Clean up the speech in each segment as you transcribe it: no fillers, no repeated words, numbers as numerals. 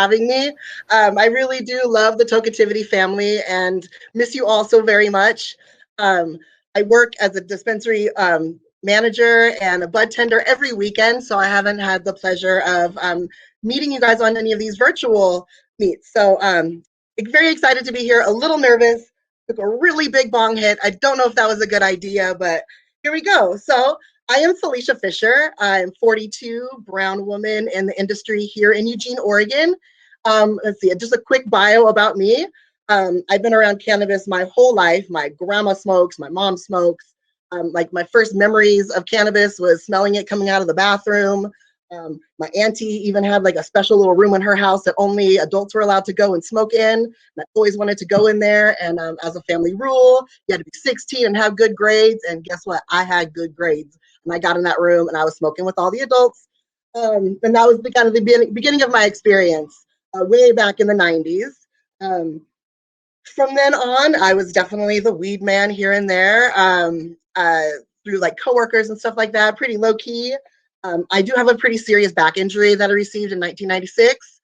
having me. I really do love the Tokeativity family and miss you all so very much. I work as a dispensary manager and a bud tender every weekend, so I haven't had the pleasure of meeting you guys on any of these virtual meets. So very excited to be here, a little nervous, took a really big bong hit. I don't know if that was a good idea, but here we go. So I am Felicia Fisher. I'm 42, brown woman in the industry here in Eugene, Oregon. Let's see, just a quick bio about me. I've been around cannabis my whole life. My grandma smokes, my mom smokes. Like my first memories of cannabis was smelling it coming out of the bathroom. My auntie even had like a special little room in her house that only adults were allowed to go and smoke in. And I always wanted to go in there. And as a family rule, you had to be 16 and have good grades. And guess what? I had good grades. And I got in that room and I was smoking with all the adults. And that was the kind of the beginning of my experience way back in the 90s. From then on, I was definitely the weed man here and there through like coworkers and stuff like that, pretty low key. I do have a pretty serious back injury that I received in 1996.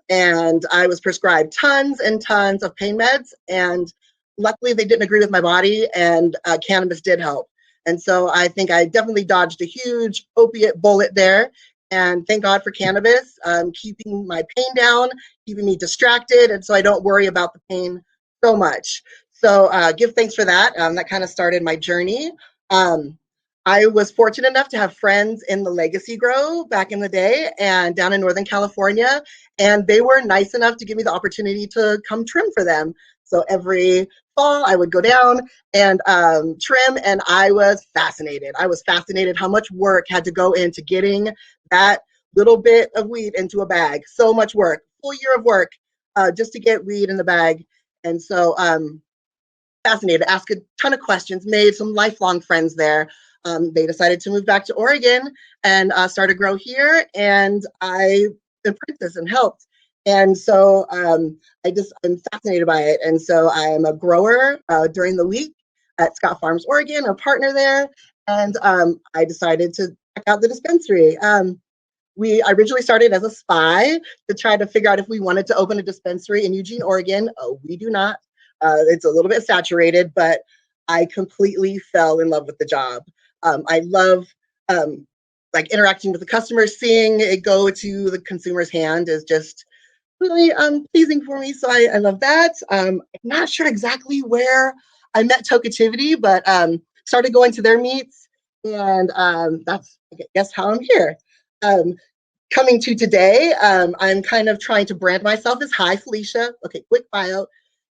And I was prescribed tons and tons of pain meds. And luckily they didn't agree with my body, and cannabis did help. And so I think I definitely dodged a huge opiate bullet there. And thank God for cannabis, keeping my pain down, keeping me distracted, and so I don't worry about the pain so much. So give thanks for that. That kind of started my journey. I was fortunate enough to have friends in the Legacy Grow back in the day and down in Northern California, and they were nice enough to give me the opportunity to come trim for them. So every fall I would go down and trim, and I was fascinated. I was fascinated how much work had to go into getting that little bit of weed into a bag. So much work, full year of work just to get weed in the bag. And so fascinated, asked a ton of questions, made some lifelong friends there. They decided to move back to Oregon and start a grow here, and I apprenticed and helped. And so I'm fascinated by it. And so I'm a grower during the week at Scott Farms, Oregon, a partner there. And I decided to check out the dispensary. I originally started as a spy to try to figure out if we wanted to open a dispensary in Eugene, Oregon. We do not. It's a little bit saturated, but I completely fell in love with the job. I love like interacting with the customers, seeing it go to the consumer's hand is just really pleasing for me. So I love that. I'm not sure exactly where I met Tokeativity, but started going to their meets, and that's, I guess, how I'm here. Coming to today, I'm kind of trying to brand myself as High Felicia. Okay, quick bio.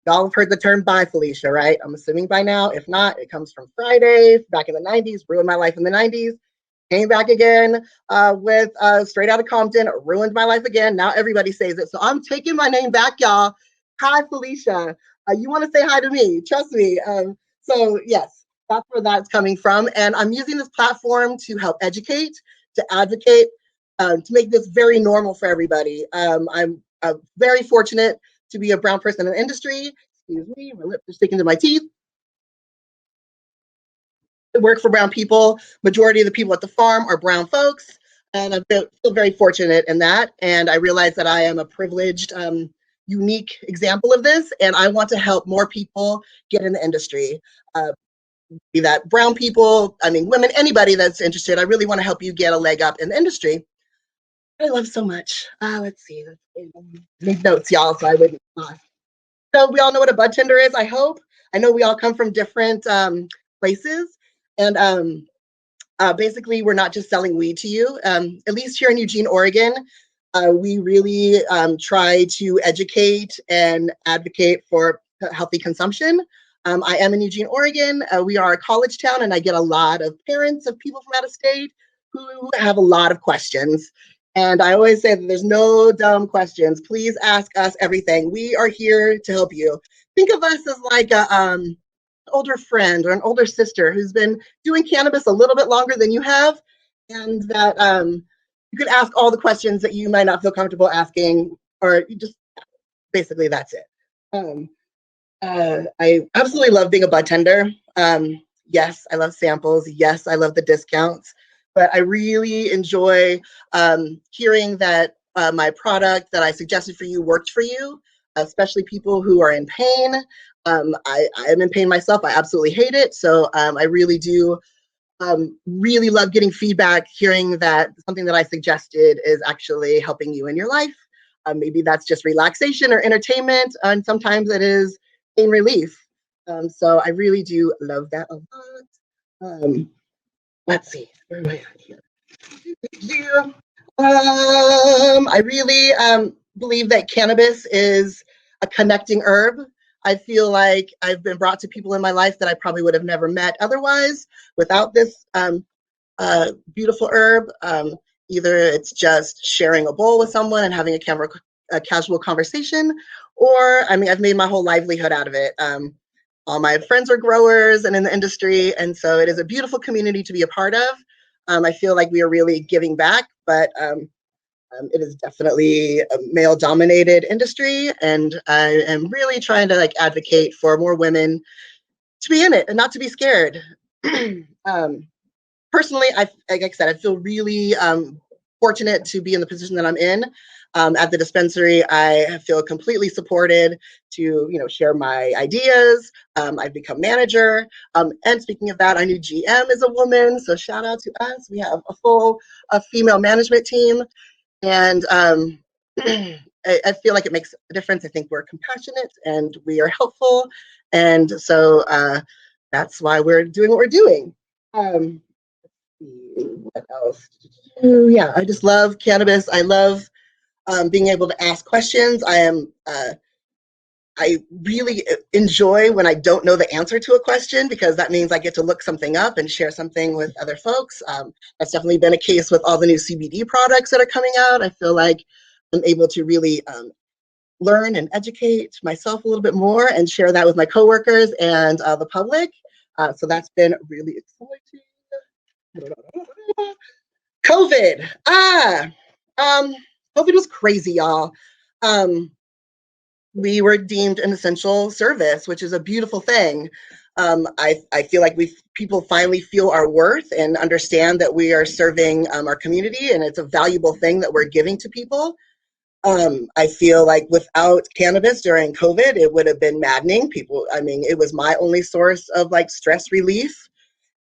Y'all have heard the term Bye Felicia, right? I'm assuming by now. If not, it comes from Friday, back in the 90s, ruined my life in the 90s. Came back again with Straight Outta Compton, ruined my life again. Now everybody says it. So I'm taking my name back, y'all. Hi, Felicia. You want to say hi to me, trust me. So yes, that's where that's coming from. And I'm using this platform to help educate, to advocate, to make this very normal for everybody. I'm very fortunate to be a brown person in the industry. Excuse me, my lips are sticking to my teeth. I work for brown people. Majority of the people at the farm are brown folks, and I feel very fortunate in that. And I realize that I am a privileged, unique example of this, and I want to help more people get in the industry. Be that brown people, I mean, women, anybody that's interested. I really want to help you get a leg up in the industry. I love so much. Let's see. Make notes, y'all, so I wouldn't. So we all know what a bud tender is, I hope. I know we all come from different places. And basically, we're not just selling weed to you. At least here in Eugene, Oregon, we really try to educate and advocate for healthy consumption. I am in Eugene, Oregon. We are a college town, and I get a lot of parents of people from out of state who have a lot of questions. And I always say that there's no dumb questions. Please ask us everything. We are here to help you. Think of us as like a older friend or an older sister who's been doing cannabis a little bit longer than you have, and that you could ask all the questions that you might not feel comfortable asking, or you just basically that's it. I absolutely love being a bud tender. Yes, I love samples. Yes, I love the discounts. But I really enjoy hearing that my product that I suggested for you worked for you, especially people who are in pain. I am in pain myself. I absolutely hate it. So I really do really love getting feedback, hearing that something that I suggested is actually helping you in your life. Maybe that's just relaxation or entertainment, and sometimes it is pain relief. So I really do love that a lot. Let's see, where am I at here? I really believe that cannabis is a connecting herb. I feel like I've been brought to people in my life that I probably would have never met otherwise without this beautiful herb. Either it's just sharing a bowl with someone and having a casual conversation, or I mean, I've made my whole livelihood out of it. All my friends are growers and in the industry, and so it is a beautiful community to be a part of. I feel like we are really giving back, but it is definitely a male-dominated industry, and I am really trying to like advocate for more women to be in it and not to be scared. Personally, like I said, I feel really fortunate to be in the position that I'm in. At the dispensary, I feel completely supported to, share my ideas. I've become manager. And speaking of that, our new GM is a woman, so shout out to us. We have a full female management team, and I feel like it makes a difference. I think we're compassionate and we are helpful, and so that's why we're doing what we're doing. What else? Yeah, I just love cannabis. I love being able to ask questions. I really enjoy when I don't know the answer to a question, because that means I get to look something up and share something with other folks. That's definitely been a case with all the new CBD products that are coming out. I feel like I'm able to really learn and educate myself a little bit more and share that with my coworkers and the public. So that's been really exciting. COVID. COVID was crazy, y'all. We were deemed an essential service, which is a beautiful thing. I feel like people finally feel our worth and understand that we are serving our community, and it's a valuable thing that we're giving to people. I feel like without cannabis during COVID, it would have been maddening. It was my only source of like stress relief.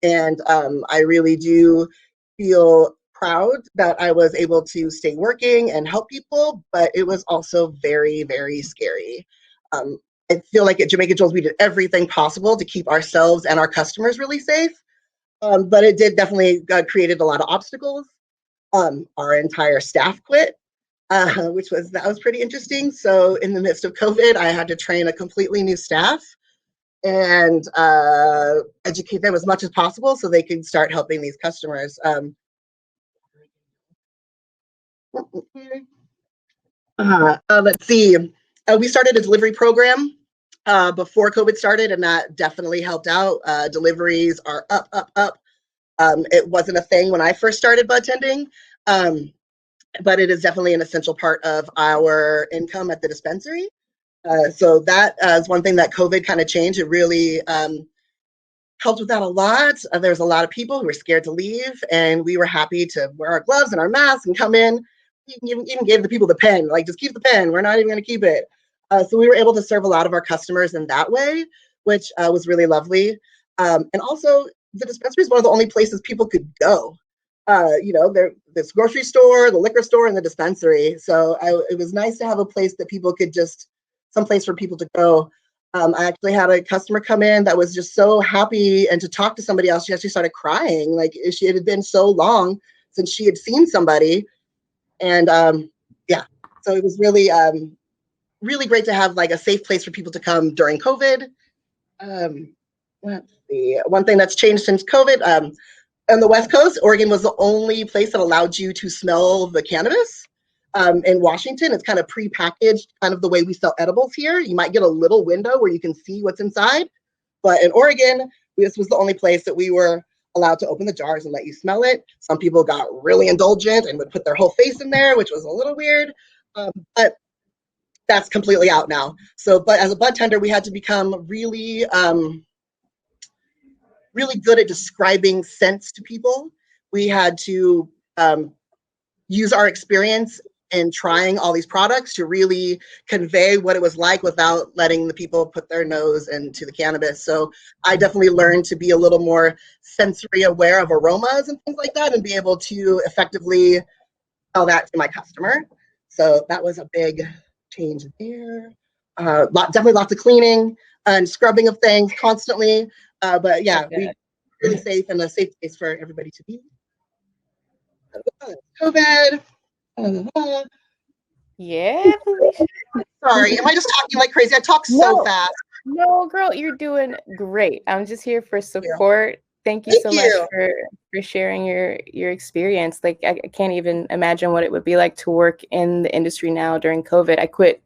And I really do feel proud that I was able to stay working and help people, but it was also very, very scary. I feel like at Jamaica Jewels, we did everything possible to keep ourselves and our customers really safe, but it did definitely created a lot of obstacles. Our entire staff quit, that was pretty interesting. So in the midst of COVID, I had to train a completely new staff and educate them as much as possible so they could start helping these customers. Let's see. We started a delivery program before COVID started, and that definitely helped out. Deliveries are up, up, up. It wasn't a thing when I first started budtending, but it is definitely an essential part of our income at the dispensary. So that is one thing that COVID kind of changed. It really helped with that a lot. There's a lot of people who were scared to leave, and we were happy to wear our gloves and our masks and come in. We even gave the people the pen, like, just keep the pen. We're not even going to keep it. So we were able to serve a lot of our customers in that way, which was really lovely. And also, the dispensary is one of the only places people could go. This grocery store, the liquor store, and the dispensary. So it was nice to have a place that people could someplace for people to go. I actually had a customer come in that was just so happy, and to talk to somebody else, she actually started crying. Like, it had been so long since she had seen somebody. And yeah, so it was really, really great to have like a safe place for people to come during COVID. Let's see, one thing that's changed since COVID, on the West Coast, Oregon was the only place that allowed you to smell the cannabis. In Washington, it's kind of pre-packaged, kind of the way we sell edibles here. You might get a little window where you can see what's inside. But in Oregon, this was the only place that we were allowed to open the jars and let you smell it. Some people got really indulgent and would put their whole face in there, which was a little weird. But that's completely out now. So, but as a bud tender, we had to become really, really good at describing scents to people. We had to use our experience in trying all these products to really convey what it was like without letting the people put their nose into the cannabis. So I definitely learned to be a little more sensory aware of aromas and things like that, and be able to effectively tell that to my customer. So that was a big change there. Definitely lots of cleaning and scrubbing of things constantly. But yeah, we really safe and a safe place for everybody to be. COVID. Yeah, Felicia. Sorry, am I just talking like crazy? I talk so fast. No, girl, you're doing great. I'm just here for support. Thank you so much for sharing your experience. Like, I can't even imagine what it would be like to work in the industry now during COVID. I quit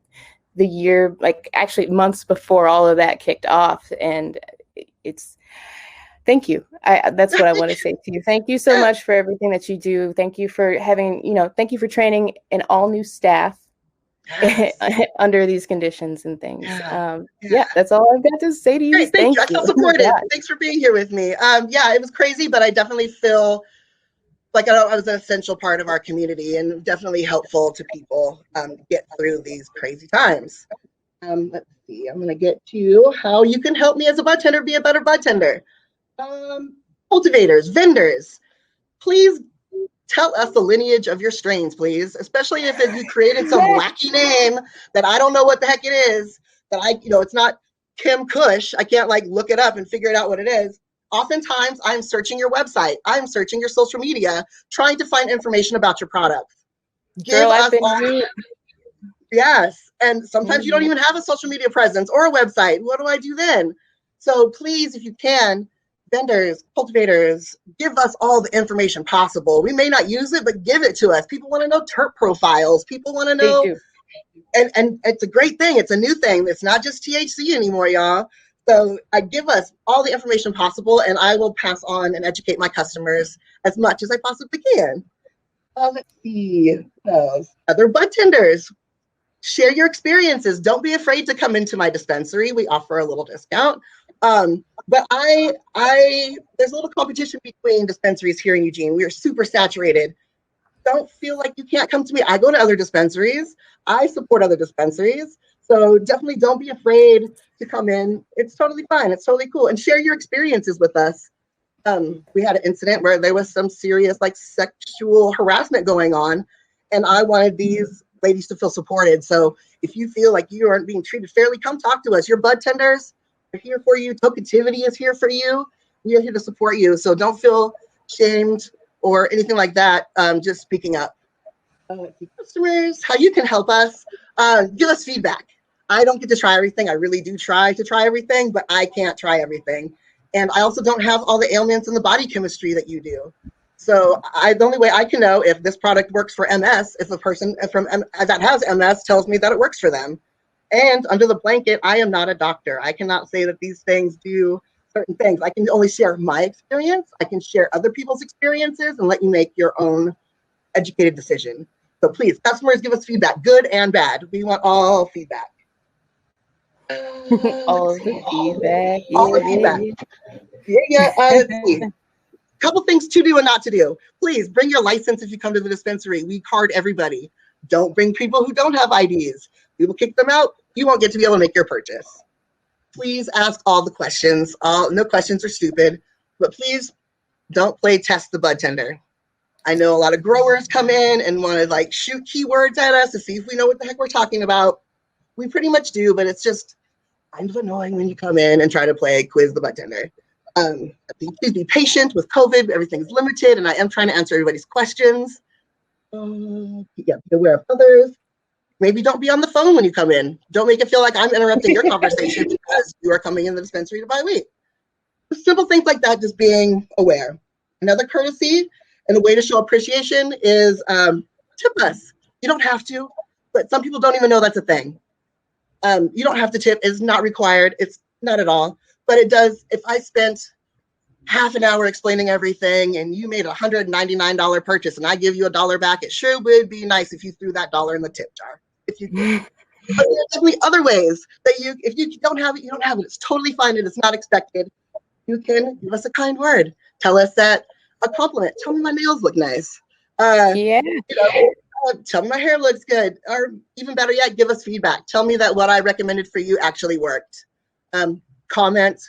the year, like actually months before all of that kicked off, and it's thank you. That's what I want to say to you. Thank you so much for everything that you do. Thank you for having, thank you for training an all new staff under these conditions and things. Yeah, that's all I've got to say to you. Great, thank you. I feel supported. Thanks for being here with me. Yeah, it was crazy, but I definitely feel like I was an essential part of our community and definitely helpful to people get through these crazy times. Let's see, I'm gonna get to how you can help me as a bud tender be a better bud tender. Cultivators, vendors, please tell us the lineage of your strains, please, especially if you created some wacky name that I don't know what the heck it is, that it's not Kim Kush. I can't like look it up and figure it out what it is. Oftentimes I'm searching your website, I'm searching your social media, trying to find information about your products. Yes, and sometimes you don't even have a social media presence or a website. What do I do then? So please, if you can, vendors, cultivators, give us all the information possible. We may not use it, but give it to us. People want to know terp profiles. People want to know, and it's a great thing. It's a new thing. It's not just THC anymore, y'all. So give us all the information possible, and I will pass on and educate my customers as much as I possibly can. Let's see. Other bud tenders. Share your experiences. Don't be afraid to come into my dispensary. We offer a little discount. But there's a little competition between dispensaries here in Eugene. We are super saturated. Don't feel like you can't come to me. I go to other dispensaries. I support other dispensaries. So definitely don't be afraid to come in. It's totally fine. It's totally cool. And share your experiences with us. We had an incident where there was some serious like sexual harassment going on, and I wanted these ladies to feel supported. So if you feel like you aren't being treated fairly, come talk to us. Your bud tenders are here for you. Tokeativity is here for you. We are here to support you. So don't feel shamed or anything like that. Just speaking up. Customers, how you can help us. Give us feedback. I don't get to try everything. I really do try to try everything, but I can't try everything. And I also don't have all the ailments and the body chemistry that you do. So the only way I can know if this product works for MS, if a person that has MS tells me that it works for them. And under the blanket, I am not a doctor. I cannot say that these things do certain things. I can only share my experience. I can share other people's experiences and let you make your own educated decision. So please, customers, give us feedback, good and bad. We want all feedback. All the feedback. All the feedback. Let's see. Couple things to do and not to do. Please bring your license if you come to the dispensary. We card everybody. Don't bring people who don't have IDs. We will kick them out. You won't get to be able to make your purchase. Please ask all the questions. No questions are stupid, but please don't play test the bud tender. I know a lot of growers come in and want to like shoot keywords at us to see if we know what the heck we're talking about. We pretty much do, but it's just kind of annoying when you come in and try to play quiz the bud tender. Please be patient with COVID. Everything's limited, and I am trying to answer everybody's questions. Be aware of others. Maybe don't be on the phone when you come in. Don't make it feel like I'm interrupting your conversation because you are coming in the dispensary to buy weed. Simple things like that, just being aware. Another courtesy and a way to show appreciation is tip us. You don't have to, but some people don't even know that's a thing. You don't have to tip. It's not required. It's not at all. But it does. If I spent half an hour explaining everything and you made a $199 purchase and I give you $1 back, it sure would be nice if you threw that $1 in the tip jar. If you did. But there's definitely other ways that if you don't have it, you don't have it. It's totally fine and it's not expected. You can give us a kind word. Tell us that a compliment. Tell me my nails look nice. Tell me my hair looks good, or even better yet, give us feedback. Tell me that what I recommended for you actually worked. Comment.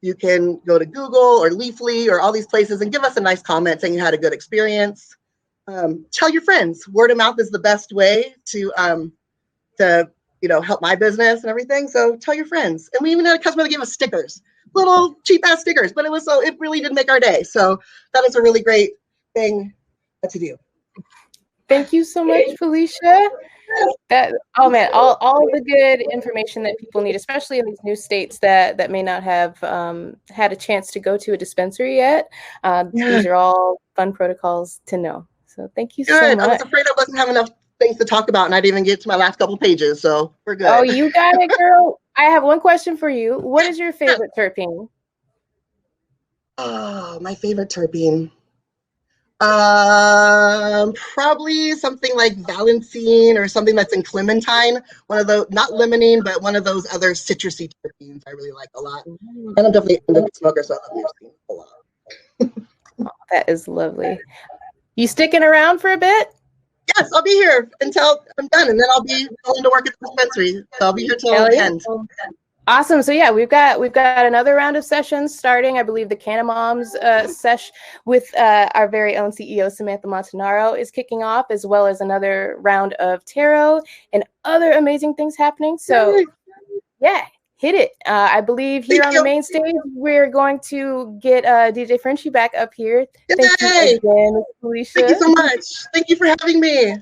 You can go to Google or Leafly or all these places and give us a nice comment saying you had a good experience. Tell your friends. Word of mouth is the best way to help my business and everything. So tell your friends. And we even had a customer that gave us stickers, little cheap ass stickers, but it really did make our day. So that is a really great thing to do. Thank you so much, Felicia. Oh man, all the good information that people need, especially in these new states that may not have had a chance to go to a dispensary yet. These are all fun protocols to know. So thank you so much. I was afraid I wasn't having enough things to talk about, and I didn't even get to my last couple pages, so we're good. Oh, you got it, girl. I have one question for you. What is your favorite terpene? Oh, my favorite terpene. Probably something like Valencine or something that's in clementine. One of those, not limonene, but one of those other citrusy terpenes I really like a lot. And I'm definitely a smoker, so I love music a lot. Oh, that is lovely. You sticking around for a bit? Yes, I'll be here until I'm done, and then I'll be going to work at the dispensary. So I'll be here till the end. Awesome. So yeah, we've got another round of sessions starting. I believe the Cannamoms sesh with our very own CEO Samantha Montanaro is kicking off, as well as another round of tarot and other amazing things happening. So yeah, hit it. I believe here on the main stage, we're going to get DJ Frenchie back up here. Thank you again, Felicia. Thank you so much. Thank you for having me.